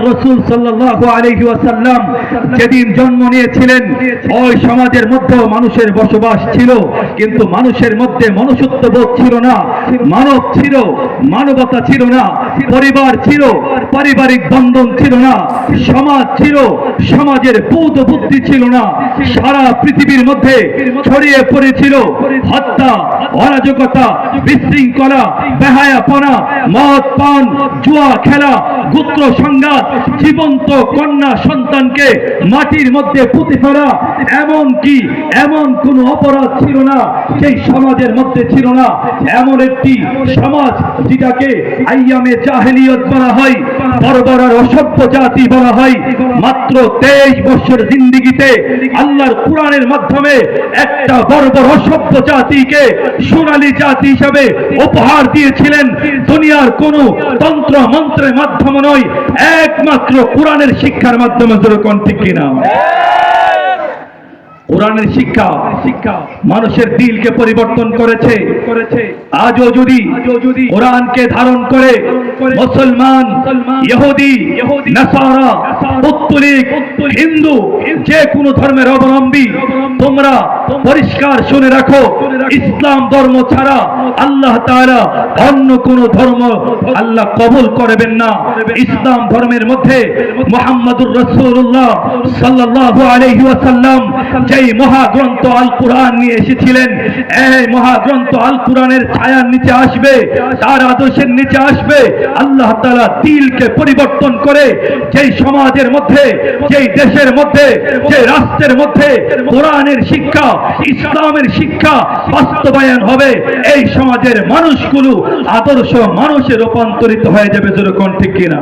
রাসূল সাল্লাল্লাহু আলাইহি ওয়াসাল্লাম যেদিন জন্ম নিয়েছিলেন ওই সমাজের মধ্যে মানুষের বসবাস ছিল, কিন্তু মানুষের মধ্যে মনুষ্যত্ববোধ ছিল না, মানব ছিল, মানবতা ছিল না, পরিবার ছিল, পারিবারিক বন্ধন ছিল না, সমাজ ছিল, সমাজের বৌদ্ধ বুদ্ধি ছিল না। সারা পৃথিবীর মধ্যে ছড়িয়ে পড়েছিল হত্যা, অরাজকতা, বিশৃঙ্খলা, বেহায়াপনা, মদ পান, জুয়া খেলা, গোত্র সংঘাত, জীবন্ত কন্যা সন্তানকে মাটির মধ্যে পুঁতে ফেলা, এমন কোন অপরাধ ছিল না সেই সমাজের মধ্যে ছিল না। এমন একটি সমাজ যেটাকে আইয়ামে জাহেলিয়ত বলা হয়, বর্বর অসভ্য জাতি বলা হয়। মাত্র 23 বছর জিন্দেগিতে আল্লাহর কোরআনের মাধ্যমে একটা বর্বর অসভ্য জাতিকে সোনালী জাতি হিসাবে উপহার দিয়েছিলেন। দুনিয়ার কোন তন্ত্র মন্ত্রের মাধ্যমে নয়, একমাত্র কোরআনের শিক্ষার মাধ্যমে। যেরকম ঠিক কিনা? কোরআনের শিক্ষা মানুষের দিলকে পরিবর্তন করেছে। আজও যদি কোরআনকে ধারণ করে মুসলমান, ইহুদি, নাসারা, পৌত্তলিক, হিন্দু, যে কোনো ধর্মের অবলম্বী, তোমরা পরিষ্কার শুনে রাখো, ইসলাম ধর্ম ছাড়া আল্লাহ তাআলা অন্য কোন ধর্ম আল্লাহ কবুল করবেন না। ইসলাম ধর্মের মধ্যে মুহাম্মদুর রাসূলুল্লাহ সাল্লাল্লাহু আলাইহি ওয়াসাল্লাম যেই মহাগ্রন্থ আল কোরআন নিয়ে এসেছিলেন, এই মহাগ্রন্থ আল কোরআনের ছায়ার নিচে আসবে, তার আদর্শের নিচে আসবে। আল্লাহ তাআলা দিলকে পরিবর্তন করে যেই সমাজের মধ্যে, যেই দেশের মধ্যে, যে রাষ্ট্রের মধ্যে কোরআনের শিক্ষা, ইসলামের শিক্ষা বাস্তবায়ন হবে, এই সমাজের মানুষগুলো আদর্শ মানুষে রূপান্তরিত হয়ে যাবে। যেরকম ঠিক কিনা?